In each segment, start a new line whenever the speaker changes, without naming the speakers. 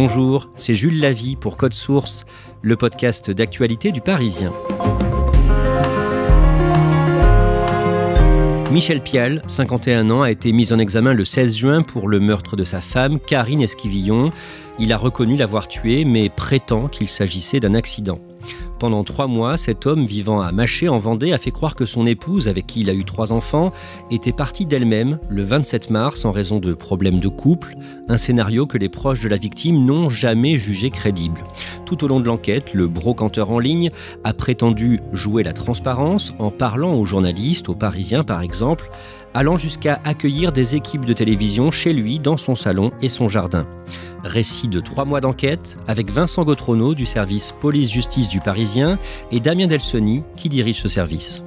Bonjour, c'est Jules Lavie pour Code Source, le podcast d'actualité du Parisien. Michel Pial, 51 ans, a été mis en examen le 16 juin pour le meurtre de sa femme, Karine Esquivillon. Il a reconnu l'avoir tuée, mais prétend qu'il s'agissait d'un accident. Pendant 3 mois, cet homme vivant à Maché en Vendée a fait croire que son épouse, avec qui il a eu 3 enfants, était partie d'elle-même le 27 mars en raison de problèmes de couple, un scénario que les proches de la victime n'ont jamais jugé crédible. Tout au long de l'enquête, le brocanteur en ligne a prétendu jouer la transparence en parlant aux journalistes, aux Parisiens par exemple, allant jusqu'à accueillir des équipes de télévision chez lui, dans son salon et son jardin. Récit de 3 mois d'enquête avec Vincent Gautrono du service police-justice du Parisien et Damien Delsoni qui dirige ce service.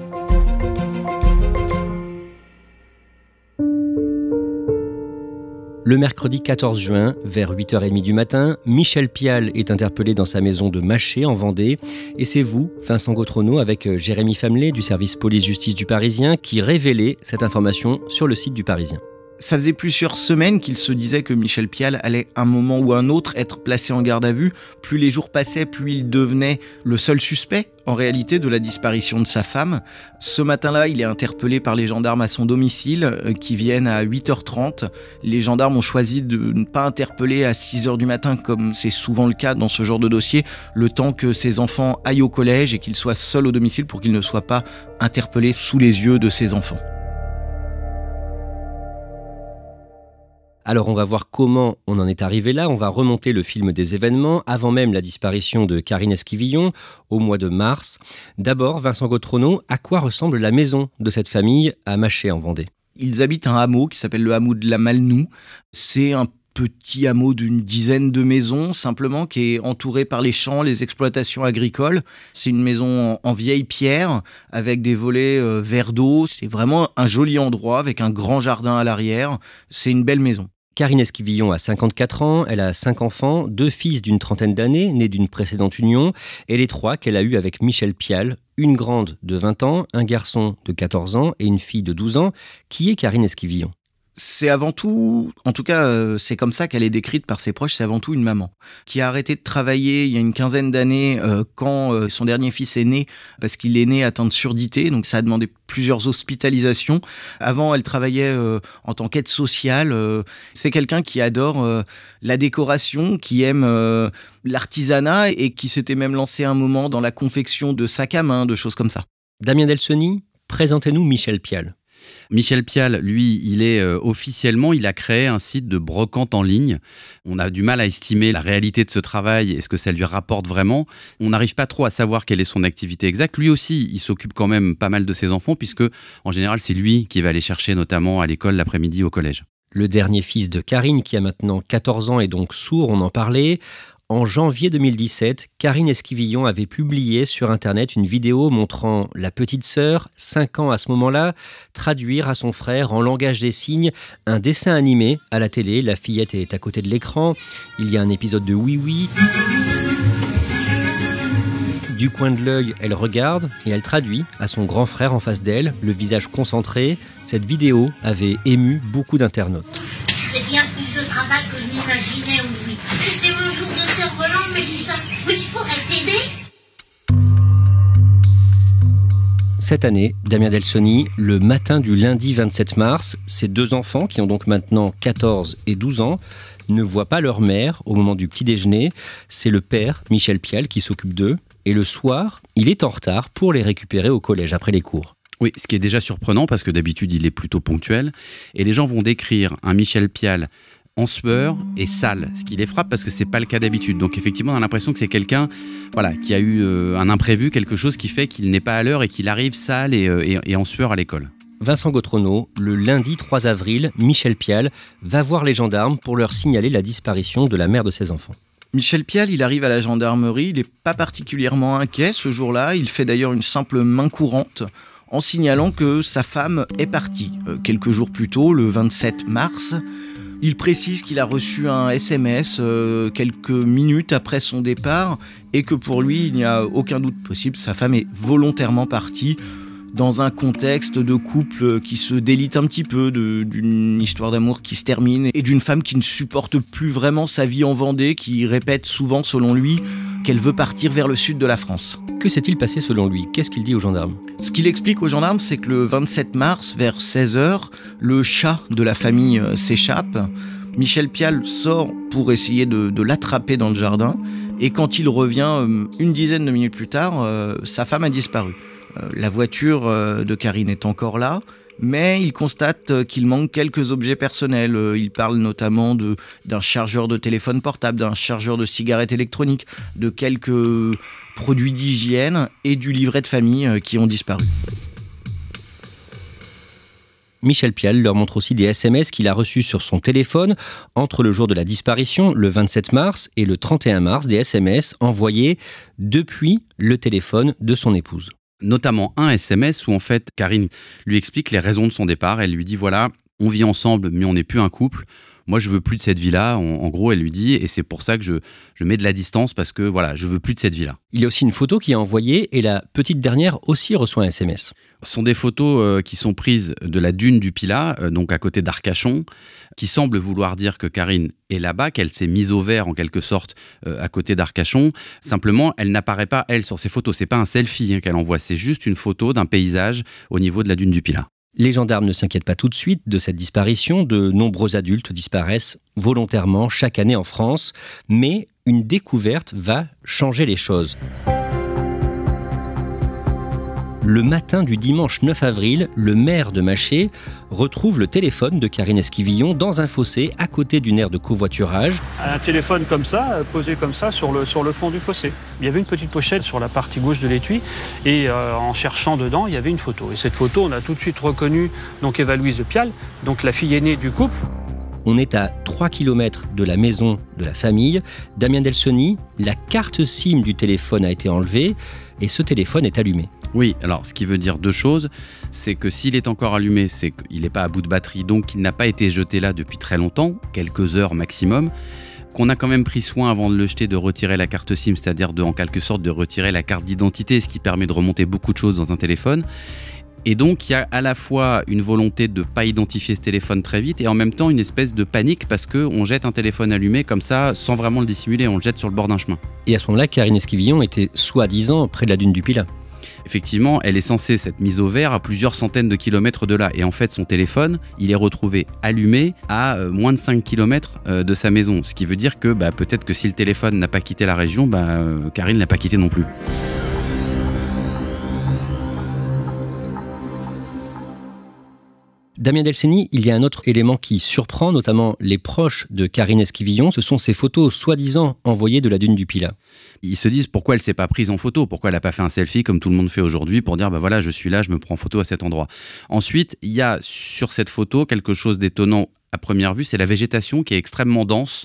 Le mercredi 14 juin, vers 8h30 du matin, Michel Pial est interpellé dans sa maison de Maché en Vendée. Et c'est vous, Vincent Gautrono, avec Jérémy Famelet du service police-justice du Parisien, qui révélez cette information sur le site du Parisien.
Ça faisait plusieurs semaines qu'il se disait que Michel Pial allait un moment ou un autre être placé en garde à vue. Plus les jours passaient, plus il devenait le seul suspect, en réalité, de la disparition de sa femme. Ce matin-là, il est interpellé par les gendarmes à son domicile, qui viennent à 8h30. Les gendarmes ont choisi de ne pas interpeller à 6h du matin, comme c'est souvent le cas dans ce genre de dossier, le temps que ses enfants aillent au collège et qu'il soit seul au domicile pour qu'il ne soit pas interpellé sous les yeux de ses enfants.
Alors on va voir comment on en est arrivé là, on va remonter le film des événements, avant même la disparition de Karine Esquivillon, au mois de mars. D'abord, Vincent Gautrono, à quoi ressemble la maison de cette famille à Maché en Vendée ?
Ils habitent un hameau qui s'appelle le hameau de la Malnoux. C'est un petit hameau d'une dizaine de maisons, simplement, qui est entouré par les champs, les exploitations agricoles. C'est une maison en vieille pierre, avec des volets verts d'eau. C'est vraiment un joli endroit, avec un grand jardin à l'arrière. C'est une belle maison.
Karine Esquivillon a 54 ans, elle a 5 enfants, 2 fils d'une trentaine d'années, nés d'une précédente union, et les 3 qu'elle a eus avec Michel Pial, une grande de 20 ans, un garçon de 14 ans et une fille de 12 ans. Qui est Karine Esquivillon ?
C'est avant tout, en tout cas c'est comme ça qu'elle est décrite par ses proches, c'est avant tout une maman qui a arrêté de travailler il y a une quinzaine d'années quand son dernier fils est né, parce qu'il est né atteint de surdité, donc ça a demandé plusieurs hospitalisations. Avant, elle travaillait en tant qu'aide sociale. C'est quelqu'un qui adore la décoration, qui aime l'artisanat et qui s'était même lancé un moment dans la confection de sacs à main, de choses comme ça.
Damien Delsoni, présentez-nous Michel Pial.
Michel Pial, lui, officiellement, il a créé un site de brocante en ligne. On a du mal à estimer la réalité de ce travail et ce que ça lui rapporte vraiment. On n'arrive pas trop à savoir quelle est son activité exacte. Lui aussi, il s'occupe quand même pas mal de ses enfants, puisque en général, c'est lui qui va les chercher, notamment à l'école l'après-midi au collège.
Le dernier fils de Karine, qui a maintenant 14 ans et donc sourd, on en parlait. En janvier 2017, Karine Esquivillon avait publié sur Internet une vidéo montrant la petite sœur, 5 ans à ce moment-là, traduire à son frère en langage des signes un dessin animé à la télé. La fillette est à côté de l'écran. Il y a un épisode de Oui Oui. Du coin de l'œil, elle regarde et elle traduit à son grand frère en face d'elle, le visage concentré. Cette vidéo avait ému beaucoup d'internautes.
C'est bien plus de travail que je m'imaginais, oui. C'était mon jour de cerf-volant, Mélissa. Je pourrais t'aider ?
Cette année, Damien Delsoni, le matin du lundi 27 mars, ses 2 enfants, qui ont donc maintenant 14 et 12 ans, ne voient pas leur mère au moment du petit déjeuner. C'est le père, Michel Pial, qui s'occupe d'eux. Et le soir, il est en retard pour les récupérer au collège après les cours.
Oui, ce qui est déjà surprenant parce que d'habitude, il est plutôt ponctuel. Et les gens vont décrire un Michel Pial en sueur et sale, ce qui les frappe parce que c'est pas le cas d'habitude. Donc effectivement, on a l'impression que c'est quelqu'un qui a eu un imprévu, quelque chose qui fait qu'il n'est pas à l'heure et qu'il arrive sale et en sueur à l'école.
Vincent Gautrono, le lundi 3 avril, Michel Pial va voir les gendarmes pour leur signaler la disparition de la mère de ses enfants.
Michel Pial, il arrive à la gendarmerie, il n'est pas particulièrement inquiet ce jour-là, il fait d'ailleurs une simple main courante en signalant que sa femme est partie. Quelques jours plus tôt, le 27 mars, il précise qu'il a reçu un SMS quelques minutes après son départ et que pour lui, il n'y a aucun doute possible, sa femme est volontairement partie. dans un contexte de couple qui se délite un petit peu, d'une histoire d'amour qui se termine et d'une femme qui ne supporte plus vraiment sa vie en Vendée, qui répète souvent, selon lui, qu'elle veut partir vers le sud de la France.
Que s'est-il passé selon lui? Qu'est-ce qu'il dit aux gendarmes?
Ce qu'il explique aux gendarmes, c'est que le 27 mars, vers 16h, le chat de la famille s'échappe. Michel Pial sort pour essayer de l'attraper dans le jardin. Et quand il revient, une dizaine de minutes plus tard, sa femme a disparu. La voiture de Karine est encore là, mais il constate qu'il manque quelques objets personnels. Il parle notamment d'un chargeur de téléphone portable, d'un chargeur de cigarette électronique, de quelques produits d'hygiène et du livret de famille qui ont disparu.
Michel Pial leur montre aussi des SMS qu'il a reçus sur son téléphone entre le jour de la disparition, le 27 mars, et le 31 mars, des SMS envoyés depuis le téléphone de son épouse.
Notamment un SMS où en fait Karine lui explique les raisons de son départ. Elle lui dit voilà, on vit ensemble mais on n'est plus un couple. Moi je veux plus de cette vie-là. En gros elle lui dit, et c'est pour ça que je mets de la distance parce que voilà, je veux plus de cette vie-là.
Il y a aussi une photo qui est envoyée et la petite dernière aussi reçoit un SMS.
Ce sont des photos qui sont prises de la dune du Pilat, donc à côté d'Arcachon, qui semblent vouloir dire que Karine est là-bas, qu'elle s'est mise au vert en quelque sorte à côté d'Arcachon. Simplement, elle n'apparaît pas, elle, sur ces photos. C'est pas un selfie qu'elle envoie, c'est juste une photo d'un paysage au niveau de la dune du Pilat.
Les gendarmes ne s'inquiètent pas tout de suite de cette disparition. De nombreux adultes disparaissent volontairement chaque année en France. Mais une découverte va changer les choses. Le matin du dimanche 9 avril, le maire de Maché retrouve le téléphone de Karine Esquivillon dans un fossé à côté d'une aire de covoiturage.
Un téléphone comme ça, posé comme ça sur le fond du fossé. Il y avait une petite pochette sur la partie gauche de l'étui et en cherchant dedans, il y avait une photo. Et cette photo, on a tout de suite reconnu donc Eva-Louise Pial, donc la fille aînée du couple.
On est à 3 km de la maison de la famille. Damien Delsoni, la carte SIM du téléphone a été enlevée et ce téléphone est allumé.
Oui, alors ce qui veut dire deux choses, c'est que s'il est encore allumé, c'est qu'il n'est pas à bout de batterie, donc qu'il n'a pas été jeté là depuis très longtemps, quelques heures maximum, qu'on a quand même pris soin avant de le jeter de retirer la carte SIM, c'est-à-dire en quelque sorte de retirer la carte d'identité, ce qui permet de remonter beaucoup de choses dans un téléphone. Et donc, il y a à la fois une volonté de ne pas identifier ce téléphone très vite et en même temps une espèce de panique parce qu'on jette un téléphone allumé comme ça sans vraiment le dissimuler, on le jette sur le bord d'un chemin.
Et à ce moment-là, Karine Esquivillon était soi-disant près de la dune du Pilat.
Effectivement, elle est censée s'être mise au vert à plusieurs centaines de kilomètres de là. Et en fait, son téléphone, il est retrouvé allumé à moins de 5 kilomètres de sa maison. Ce qui veut dire que peut-être que si le téléphone n'a pas quitté la région, Karine l'a pas quitté non plus.
Damien Delsoni, il y a un autre élément qui surprend, notamment les proches de Karine Esquivillon. Ce sont ces photos soi-disant envoyées de la dune du Pilat.
Ils se disent pourquoi elle ne s'est pas prise en photo, pourquoi elle n'a pas fait un selfie comme tout le monde fait aujourd'hui pour dire voilà, je suis là, je me prends en photo à cet endroit. Ensuite, il y a sur cette photo quelque chose d'étonnant à première vue, c'est la végétation qui est extrêmement dense.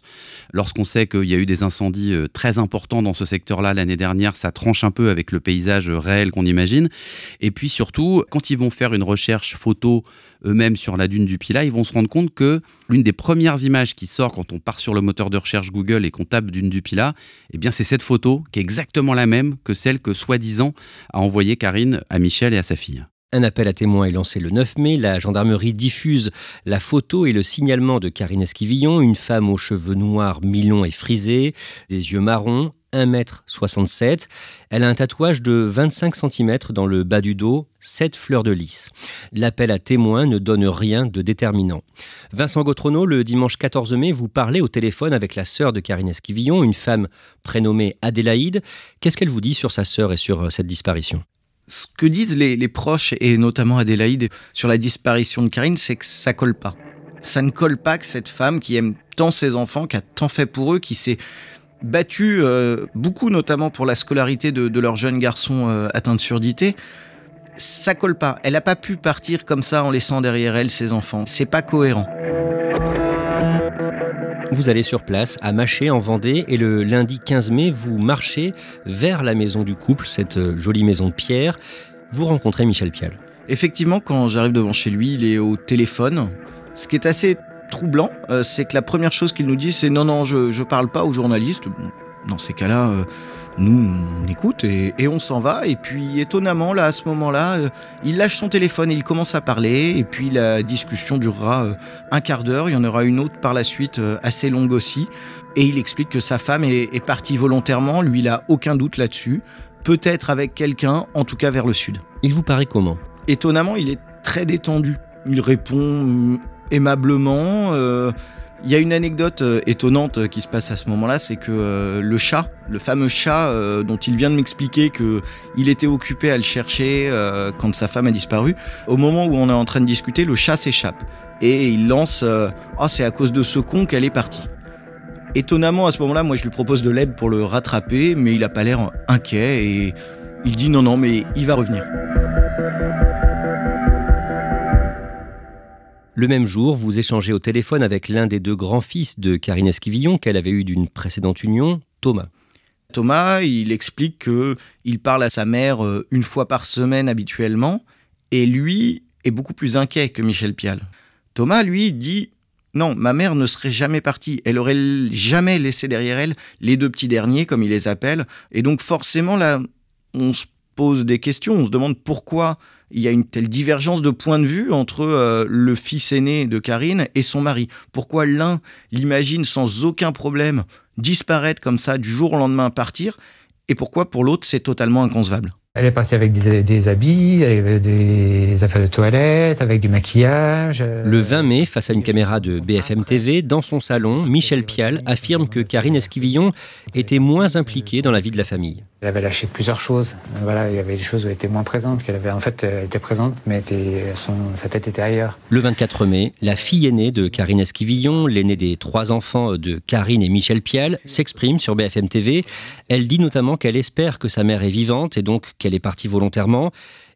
Lorsqu'on sait qu'il y a eu des incendies très importants dans ce secteur-là l'année dernière, ça tranche un peu avec le paysage réel qu'on imagine. Et puis surtout, quand ils vont faire une recherche photo eux-mêmes sur la dune du Pilat, ils vont se rendre compte que l'une des premières images qui sort quand on part sur le moteur de recherche Google et qu'on tape dune du Pilat, eh bien c'est cette photo qui est exactement la même que celle que soi-disant a envoyée Karine à Michel et à sa fille.
Un appel à témoins est lancé le 9 mai. La gendarmerie diffuse la photo et le signalement de Karine Esquivillon, une femme aux cheveux noirs mi-longs et frisés, des yeux marrons, 1,67 m. Elle a un tatouage de 25 cm dans le bas du dos, 7 fleurs de lys. L'appel à témoins ne donne rien de déterminant. Vincent Gautrono, le dimanche 14 mai, vous parlez au téléphone avec la sœur de Karine Esquivillon, une femme prénommée Adélaïde. Qu'est-ce qu'elle vous dit sur sa sœur et sur cette disparition ?
Ce que disent les proches, et notamment Adélaïde, sur la disparition de Karine, c'est que ça colle pas. Ça ne colle pas que cette femme qui aime tant ses enfants, qui a tant fait pour eux, qui s'est battue beaucoup, notamment pour la scolarité de leur jeune garçon atteint de surdité, ça colle pas. Elle n'a pas pu partir comme ça en laissant derrière elle ses enfants. C'est pas cohérent.
Vous allez sur place, à Maché, en Vendée, et le lundi 15 mai, vous marchez vers la maison du couple, cette jolie maison de pierre. Vous rencontrez Michel Pial.
Effectivement, quand j'arrive devant chez lui, il est au téléphone. Ce qui est assez troublant, c'est que la première chose qu'il nous dit, c'est « Non, je parle pas aux journalistes. » Dans ces cas-là, Nous, on écoute et on s'en va. Et puis, étonnamment, là, à ce moment-là, il lâche son téléphone et il commence à parler. Et puis, la discussion durera un quart d'heure. Il y en aura une autre par la suite, assez longue aussi. Et il explique que sa femme est partie volontairement. Lui, il n'a aucun doute là-dessus. Peut-être avec quelqu'un, en tout cas vers le sud.
Il vous paraît comment ?
Étonnamment, il est très détendu. Il répond aimablement. Il y a une anecdote étonnante qui se passe à ce moment-là, c'est que le chat, le fameux chat dont il vient de m'expliquer qu'il était occupé à le chercher quand sa femme a disparu, au moment où on est en train de discuter, le chat s'échappe. Et il lance « Ah, c'est à cause de ce con qu'elle est partie ». Étonnamment, à ce moment-là, moi je lui propose de l'aide pour le rattraper, mais il n'a pas l'air inquiet et il dit non, mais il va revenir.
Le même jour, vous échangez au téléphone avec l'un des deux grands-fils de Karine Esquivillon qu'elle avait eu d'une précédente union, Thomas.
Thomas, il explique qu'il parle à sa mère une fois par semaine habituellement, et lui est beaucoup plus inquiet que Michel Pial. Thomas, lui, dit « Non, ma mère ne serait jamais partie, elle aurait jamais laissé derrière elle les deux petits derniers, comme il les appelle, et donc forcément, là, on se pose des questions, on se demande pourquoi il y a une telle divergence de point de vue entre le fils aîné de Karine et son mari. Pourquoi l'un l'imagine sans aucun problème disparaître comme ça du jour au lendemain, partir, et pourquoi pour l'autre c'est totalement inconcevable.
Elle est partie avec des habits, avec des affaires de toilette, avec du maquillage.
Le 20 mai, face à une caméra de BFM TV, dans son salon, Michel Pial affirme que Karine Esquivillon était moins impliquée dans la vie de la famille.
Elle avait lâché plusieurs choses. Voilà, il y avait des choses où elle était moins présente, qu'elle avait en fait elle était présente, mais sa tête était ailleurs.
Le 24 mai, la fille aînée de Karine Esquivillon, l'aînée des 3 enfants de Karine et Michel Pial, s'exprime sur BFM TV. Elle dit notamment qu'elle espère que sa mère est vivante et donc qu'elle est partie volontairement.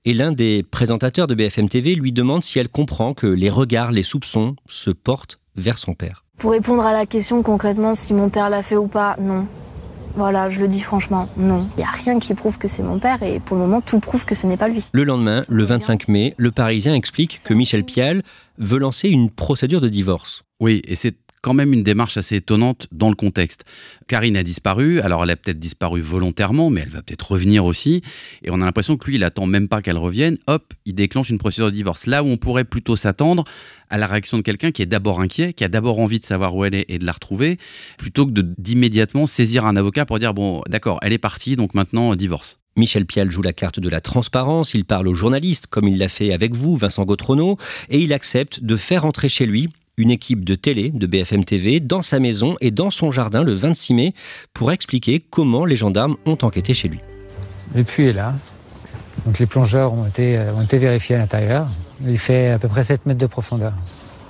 Et l'un des présentateurs de BFM TV lui demande si elle comprend que les regards, les soupçons se portent vers son père.
Pour répondre à la question concrètement, si mon père l'a fait ou pas, non. Voilà, je le dis franchement, non. Il n'y a rien qui prouve que c'est mon père et pour le moment, tout prouve que ce n'est pas lui.
Le lendemain, le 25 mai, le Parisien explique que Michel Pial veut lancer une procédure de divorce.
Oui, et c'est quand même une démarche assez étonnante dans le contexte. Karine a disparu, alors elle a peut-être disparu volontairement, mais elle va peut-être revenir aussi. Et on a l'impression que lui, il attend même pas qu'elle revienne. Hop, il déclenche une procédure de divorce. Là où on pourrait plutôt s'attendre à la réaction de quelqu'un qui est d'abord inquiet, qui a d'abord envie de savoir où elle est et de la retrouver, plutôt que d'immédiatement saisir un avocat pour dire « bon, d'accord, elle est partie, donc maintenant, divorce ».
Michel Pial joue la carte de la transparence, il parle aux journalistes, comme il l'a fait avec vous, Vincent Gautrono, et il accepte de faire entrer chez lui une équipe de télé de BFM TV dans sa maison et dans son jardin le 26 mai pour expliquer comment les gendarmes ont enquêté chez lui.
Le puits est là. Donc les plongeurs ont été vérifiés à l'intérieur. Il fait à peu près 7 mètres de profondeur.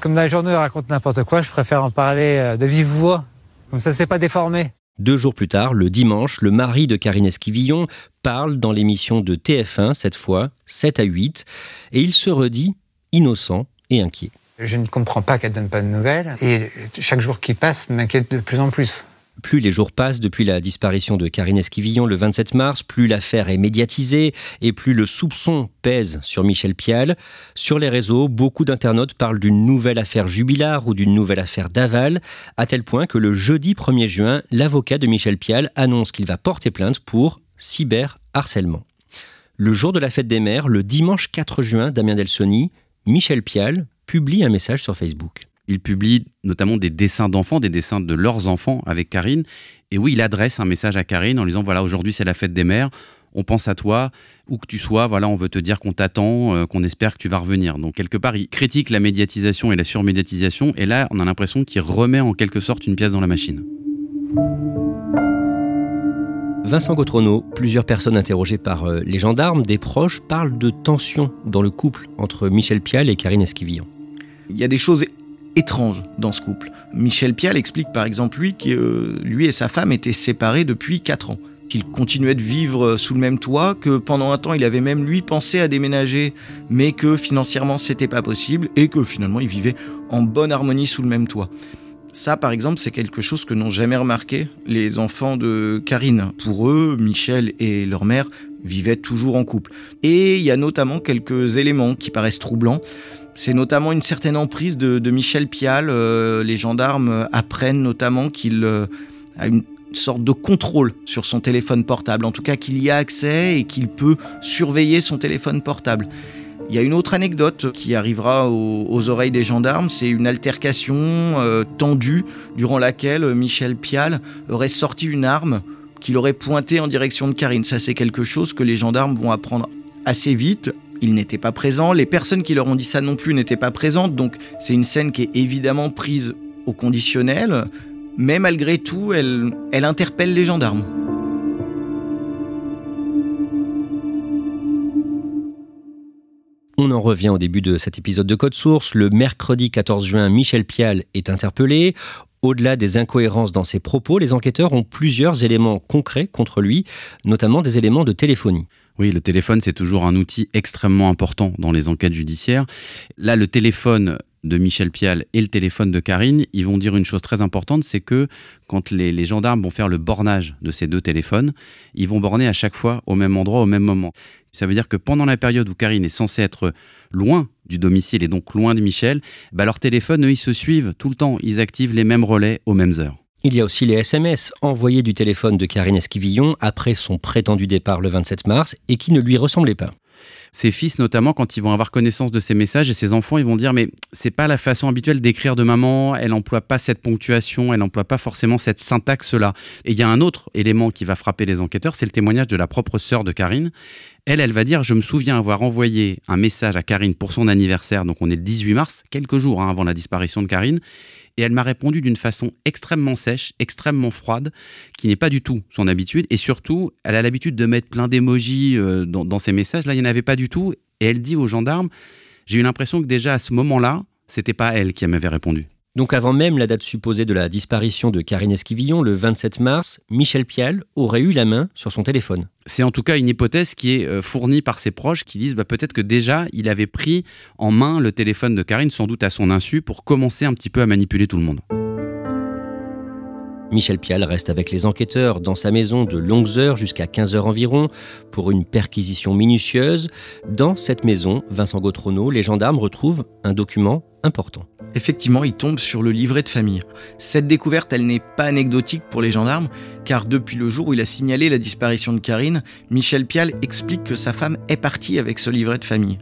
Comme dans les journaux, ils racontent n'importe quoi, je préfère en parler de vive voix. Comme ça, c'est pas déformé.
2 jours plus tard, le dimanche, le mari de Karine Esquivillon parle dans l'émission de TF1, cette fois 7 à 8, et il se redit innocent et inquiet.
Je ne comprends pas qu'elle ne donne pas de nouvelles et chaque jour qui passe m'inquiète de plus en plus.
Plus les jours passent depuis la disparition de Karine Esquivillon le 27 mars, plus l'affaire est médiatisée et plus le soupçon pèse sur Michel Pial. Sur les réseaux, beaucoup d'internautes parlent d'une nouvelle affaire Jubilard ou d'une nouvelle affaire Daval, à tel point que le jeudi 1er juin, l'avocat de Michel Pial annonce qu'il va porter plainte pour cyberharcèlement. Le jour de la fête des mères, le dimanche 4 juin, Damien Delsoni, Michel Pial publie un message sur Facebook.
Il publie notamment des dessins d'enfants, des dessins de leurs enfants avec Karine. Et oui, il adresse un message à Karine en lui disant « Voilà, aujourd'hui c'est la fête des mères, on pense à toi, où que tu sois, voilà, on veut te dire qu'on t'attend, qu'on espère que tu vas revenir. » Donc quelque part, il critique la médiatisation et la surmédiatisation. Et là, on a l'impression qu'il remet en quelque sorte une pièce dans la machine.
Vincent Gautrono, plusieurs personnes interrogées par les gendarmes, des proches, parlent de tension dans le couple entre Michel Pial et Karine Esquivillon.
Il y a des choses étranges dans ce couple. Michel Pial explique par exemple lui que lui et sa femme étaient séparés depuis 4 ans, qu'ils continuaient de vivre sous le même toit, que pendant un temps il avait même lui pensé à déménager, mais que financièrement c'était pas possible et que finalement ils vivaient en bonne harmonie sous le même toit. Ça, par exemple, c'est quelque chose que n'ont jamais remarqué les enfants de Karine. Pour eux, Michel et leur mère vivaient toujours en couple. Et il y a notamment quelques éléments qui paraissent troublants. C'est notamment une certaine emprise de Michel Pial. Les gendarmes apprennent notamment qu'il a une sorte de contrôle sur son téléphone portable, en tout cas qu'il y a accès et qu'il peut surveiller son téléphone portable. Il y a une autre anecdote qui arrivera aux oreilles des gendarmes, c'est une altercation tendue durant laquelle Michel Pial aurait sorti une arme qu'il aurait pointée en direction de Karine. Ça, c'est quelque chose que les gendarmes vont apprendre assez vite. Ils n'étaient pas présents, les personnes qui leur ont dit ça non plus n'étaient pas présentes, donc c'est une scène qui est évidemment prise au conditionnel, mais malgré tout, elle interpelle les gendarmes.
On en revient au début de cet épisode de Code Source. Le mercredi 14 juin, Michel Pial est interpellé. Au-delà des incohérences dans ses propos, les enquêteurs ont plusieurs éléments concrets contre lui, notamment des éléments de téléphonie.
Oui, le téléphone, c'est toujours un outil extrêmement important dans les enquêtes judiciaires. Là, le téléphone de Michel Pial et le téléphone de Karine, ils vont dire une chose très importante, c'est que quand les gendarmes vont faire le bornage de ces 2 téléphones, ils vont borner à chaque fois au même endroit, au même moment. Ça veut dire que pendant la période où Karine est censée être loin du domicile et donc loin de Michel, leurs téléphones, eux, ils se suivent tout le temps. Ils activent les mêmes relais aux mêmes heures.
Il y a aussi les SMS envoyés du téléphone de Karine Esquivillon après son prétendu départ le 27 mars et qui ne lui ressemblaient pas.
Ses fils, notamment, quand ils vont avoir connaissance de ces messages, et ses enfants, ils vont dire « mais c'est pas la façon habituelle d'écrire de maman, elle n'emploie pas cette ponctuation, elle n'emploie pas forcément cette syntaxe-là ». Et il y a un autre élément qui va frapper les enquêteurs, c'est le témoignage de la propre sœur de Karine. Elle va dire « je me souviens avoir envoyé un message à Karine pour son anniversaire », donc on est le 18 mars, quelques jours avant la disparition de Karine, et elle m'a répondu d'une façon extrêmement sèche, extrêmement froide, qui n'est pas du tout son habitude. Et surtout, elle a l'habitude de mettre plein d'émojis dans ses messages. Là, il n'y en avait pas du tout. Et elle dit aux gendarmes, j'ai eu l'impression que déjà à ce moment-là, c'était pas elle qui m'avait répondu.
Donc avant même la date supposée de la disparition de Karine Esquivillon, le 27 mars, Michel Pial aurait eu la main sur son téléphone.
C'est en tout cas une hypothèse qui est fournie par ses proches qui disent peut-être que déjà il avait pris en main le téléphone de Karine, sans doute à son insu, pour commencer un petit peu à manipuler tout le monde.
Michel Pial reste avec les enquêteurs dans sa maison de longues heures jusqu'à 15 heures environ pour une perquisition minutieuse. Dans cette maison, Vincent Gautrono, les gendarmes retrouvent un document important.
Effectivement, il tombe sur le livret de famille. Cette découverte, elle n'est pas anecdotique pour les gendarmes, car depuis le jour où il a signalé la disparition de Karine, Michel Pial explique que sa femme est partie avec ce livret de famille.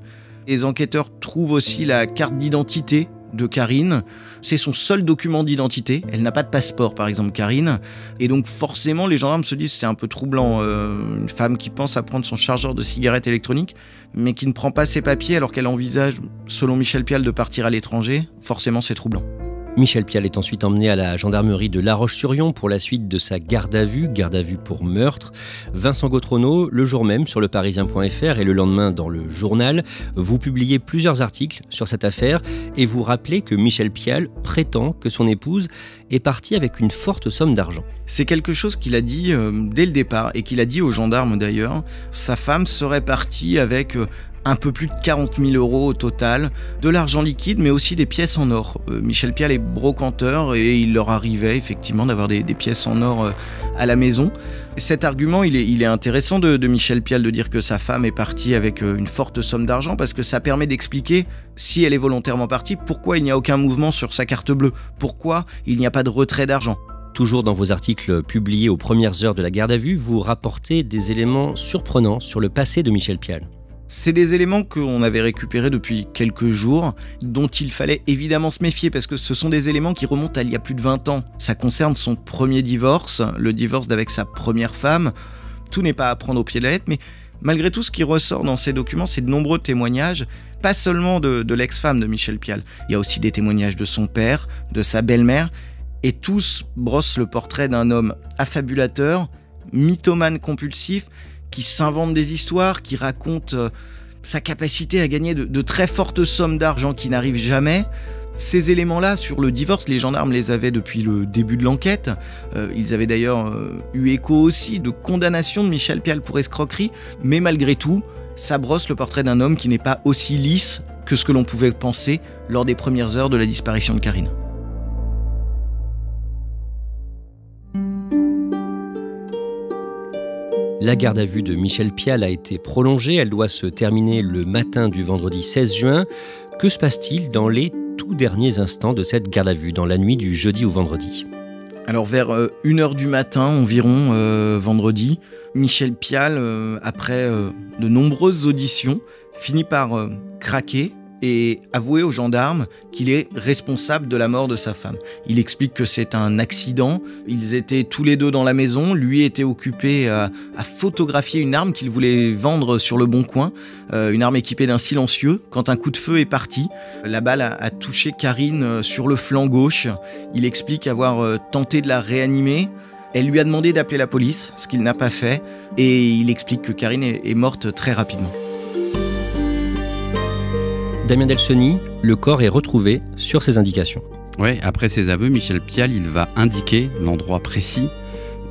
Les enquêteurs trouvent aussi la carte d'identité de Karine. C'est son seul document d'identité. Elle n'a pas de passeport, par exemple, Karine. Et donc, forcément, les gendarmes se disent c'est un peu troublant. Une femme qui pense à prendre son chargeur de cigarette électronique, mais qui ne prend pas ses papiers alors qu'elle envisage, selon Michel Pial, de partir à l'étranger. Forcément, c'est troublant.
Michel Pial est ensuite emmené à la gendarmerie de La Roche-sur-Yon pour la suite de sa garde à vue pour meurtre. Vincent Gautrono, le jour même sur leparisien.fr et le lendemain dans le journal, vous publiez plusieurs articles sur cette affaire et vous rappelez que Michel Pial prétend que son épouse est partie avec une forte somme d'argent.
C'est quelque chose qu'il a dit dès le départ et qu'il a dit aux gendarmes d'ailleurs. Sa femme serait partie avec un peu plus de 40 000 euros au total, de l'argent liquide mais aussi des pièces en or. Michel Pial est brocanteur et il leur arrivait effectivement d'avoir des pièces en or à la maison. Cet argument, il est intéressant de Michel Pial de dire que sa femme est partie avec une forte somme d'argent parce que ça permet d'expliquer, si elle est volontairement partie, pourquoi il n'y a aucun mouvement sur sa carte bleue, pourquoi il n'y a pas de retrait d'argent.
Toujours dans vos articles publiés aux premières heures de la garde à vue, vous rapportez des éléments surprenants sur le passé de Michel Pial.
C'est des éléments qu'on avait récupérés depuis quelques jours, dont il fallait évidemment se méfier, parce que ce sont des éléments qui remontent à il y a plus de 20 ans. Ça concerne son premier divorce, le divorce d'avec sa première femme. Tout n'est pas à prendre au pied de la lettre, mais malgré tout, ce qui ressort dans ces documents, c'est de nombreux témoignages, pas seulement de l'ex-femme de Michel Pial. Il y a aussi des témoignages de son père, de sa belle-mère, et tous brossent le portrait d'un homme affabulateur, mythomane compulsif, qui s'invente des histoires, qui raconte sa capacité à gagner de très fortes sommes d'argent qui n'arrivent jamais. Ces éléments-là, sur le divorce, les gendarmes les avaient depuis le début de l'enquête. Ils avaient d'ailleurs eu écho aussi de condamnation de Michel Pial pour escroquerie. Mais malgré tout, ça brosse le portrait d'un homme qui n'est pas aussi lisse que ce que l'on pouvait penser lors des premières heures de la disparition de Karine.
La garde à vue de Michel Pial a été prolongée. Elle doit se terminer le matin du vendredi 16 juin. Que se passe-t-il dans les tout derniers instants de cette garde à vue, dans la nuit du jeudi au vendredi ?
Alors vers 1h du matin environ, vendredi, Michel Pial, après de nombreuses auditions, finit par craquer et avouer aux gendarmes qu'il est responsable de la mort de sa femme. Il explique que c'est un accident, ils étaient tous les deux dans la maison, lui était occupé à photographier une arme qu'il voulait vendre sur le Bon Coin, une arme équipée d'un silencieux, quand un coup de feu est parti. La balle a touché Karine sur le flanc gauche. Il explique avoir tenté de la réanimer. Elle lui a demandé d'appeler la police, ce qu'il n'a pas fait, et il explique que Karine est morte très rapidement.
Damien Delseny, le corps est retrouvé sur ses indications.
Ouais, après ses aveux, Michel Pial, il va indiquer l'endroit précis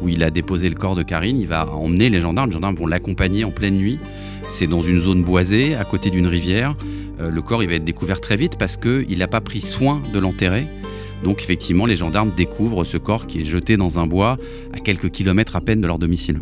où il a déposé le corps de Karine. Il va emmener les gendarmes vont l'accompagner en pleine nuit. C'est dans une zone boisée, à côté d'une rivière. Le corps, il va être découvert très vite parce qu'il n'a pas pris soin de l'enterrer. Donc effectivement, les gendarmes découvrent ce corps qui est jeté dans un bois à quelques kilomètres à peine de leur domicile.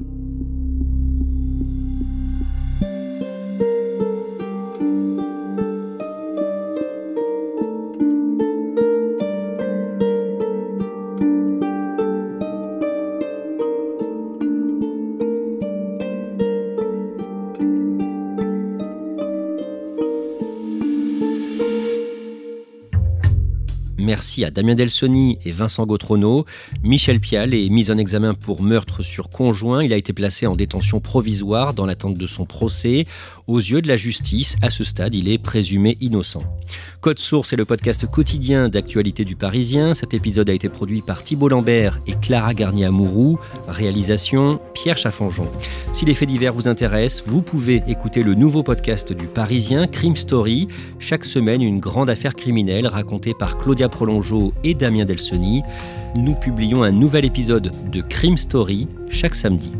Merci à Damien Delseny et Vincent Gautrono. Michel Pial est mis en examen pour meurtre sur conjoint. Il a été placé en détention provisoire dans l'attente de son procès. Aux yeux de la justice, à ce stade, il est présumé innocent. Code Source est le podcast quotidien d'actualité du Parisien. Cet épisode a été produit par Thibault Lambert et Clara Garnier-Amouroux. Réalisation, Pierre Chaffanjon. Si les faits divers vous intéressent, vous pouvez écouter le nouveau podcast du Parisien, Crime Story. Chaque semaine, une grande affaire criminelle racontée par Claudia Prolongeau et Damien Delseny. Nous publions un nouvel épisode de Crime Story chaque samedi.